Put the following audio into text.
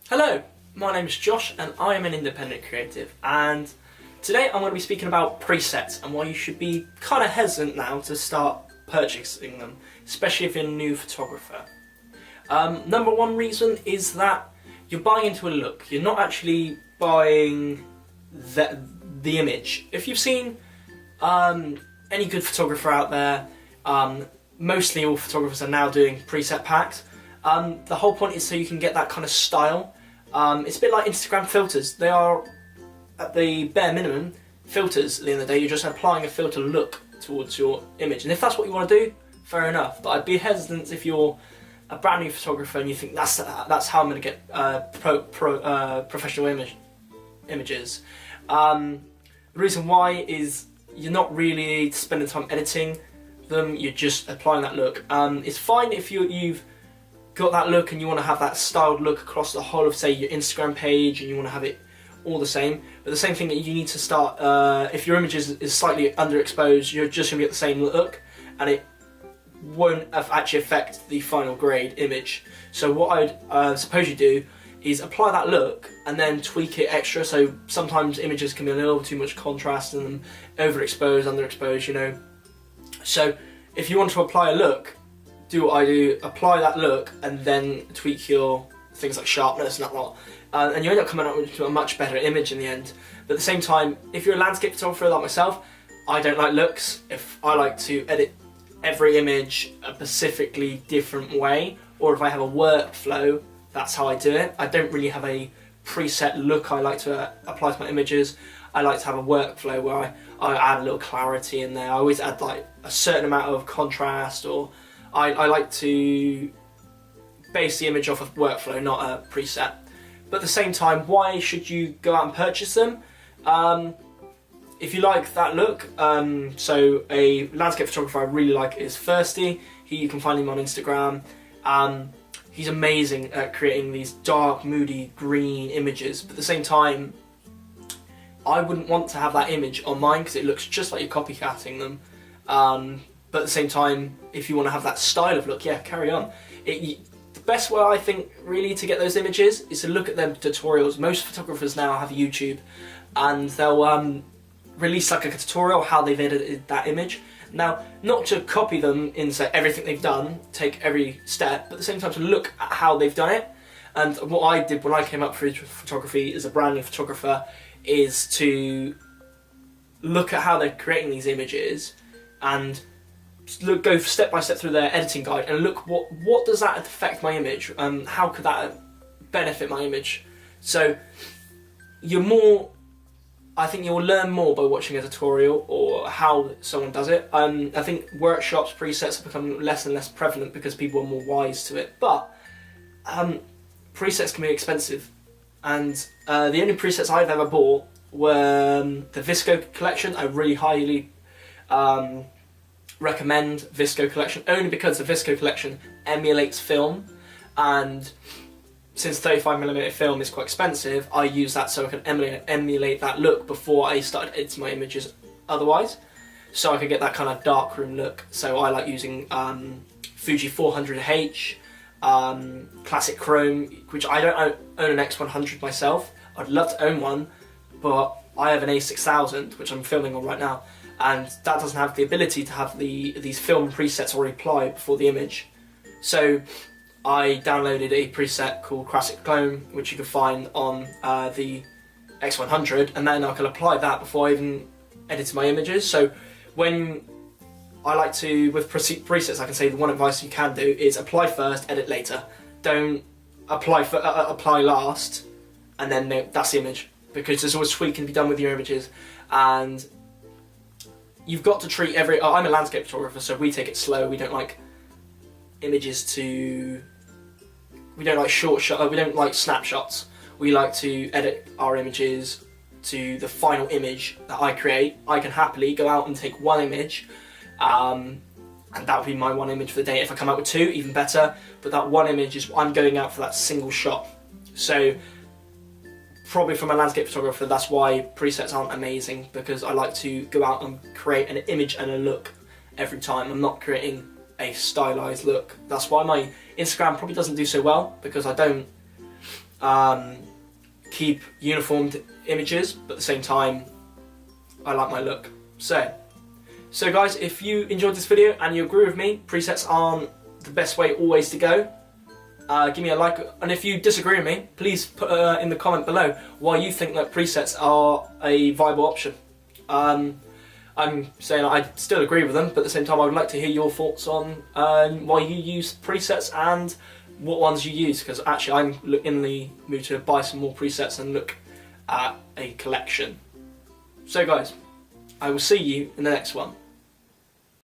Hello, my name is Josh and I am an independent creative, and today I'm going to be speaking about presets and why you should be kind of hesitant now to start purchasing them, especially if you're a new photographer. Number one reason is that you're buying into a look. You're not actually buying the image. If you've seen any good photographer out there, mostly all photographers are now doing preset packs. The whole point is so you can get that kind of style. It's a bit like Instagram filters. They are, at the bare minimum, filters at the end of the day. You're just applying a filter look towards your image. And if that's what you want to do, fair enough. But I'd be hesitant if you're a brand new photographer and you think that's how I'm going to get professional images. The reason why is you're not really spending time editing them, you're just applying that look. It's fine if you've got that look and you want to have that styled look across the whole of, say, your Instagram page, and you want to have it all the same. But the same thing that you need to start, if your image is slightly underexposed, you're just going to get the same look, and it won't actually affect the final grade image. So what I'd suppose you do is apply that look and then tweak it extra. So sometimes images can be a little too much contrast and overexposed, underexposed, you know. So if you want to apply a look, do what I do, apply that look and then tweak your things like sharpness and that lot, and you end up coming up with a much better image in the end. But at the same time, if you're a landscape photographer like myself, I don't like looks. If I like to edit every image a specifically different way, or if I have a workflow, that's how I do it. I don't really have a preset look I like to apply to my images. I like to have a workflow where I add a little clarity in there. I always add like a certain amount of contrast, or I like to base the image off of workflow, not a preset. But at the same time, why should you go out and purchase them? If you like that look, so a landscape photographer I really like is Thirsty. You can find him on Instagram. He's amazing at creating these dark, moody, green images. But at the same time, I wouldn't want to have that image on mine because it looks just like you're copycatting them. But at the same time, if you want to have that style of look, yeah, carry on. The best way I think really to get those images is to look at them tutorials. Most photographers now have YouTube, and they'll release like a tutorial how they've edited that image. Now, not to copy them in say everything they've done, take every step, but at the same time to look at how they've done it. And what I did when I came up through photography as a brand new photographer is to look at how they're creating these images and go step by step through their editing guide and look what does that affect my image, how could that benefit my image. So I think you'll learn more by watching a tutorial or how someone does it. I think workshops, presets have become less and less prevalent because people are more wise to it, but presets can be expensive, and the only presets I've ever bought were the Visco collection. I really highly recommend Visco collection, only because the Visco collection emulates film, and since 35mm film is quite expensive, I use that so I can emulate that look before I started editing my images otherwise, so I could get that kind of darkroom look. So I like using Fuji 400H, classic chrome, which I don't own an X100 myself. I'd love to own one, but I have an A6000 which I'm filming on right now, and that doesn't have the ability to have these film presets already applied before the image. So I downloaded a preset called Classic Chrome, which you can find on the X100, and then I can apply that before I even edit my images. So when I like to, with presets, I can say the one advice you can do is apply first, edit later. Don't apply last, and then that's the image, because there's always tweaking to be done with your images, and you've got to treat I'm a landscape photographer, so we take it slow. We don't like we don't like short shots, we don't like snapshots. We like to edit our images to the final image that I create. I can happily go out and take one image, and that would be my one image for the day. If I come out with two, even better, but that one image is, I'm going out for that single shot. So probably from a landscape photographer, that's why presets aren't amazing, because I like to go out and create an image and a look every time. I'm not creating a stylized look. That's why my Instagram probably doesn't do so well, because I don't keep uniformed images, but at the same time, I like my look. So guys, if you enjoyed this video and you agree with me, presets aren't the best way always to go, give me a like, and if you disagree with me, please put in the comment below why you think that presets are a viable option. I'm saying I still agree with them, but at the same time I would like to hear your thoughts on why you use presets and what ones you use, because actually I'm in the mood to buy some more presets and look at a collection. So guys, I will see you in the next one.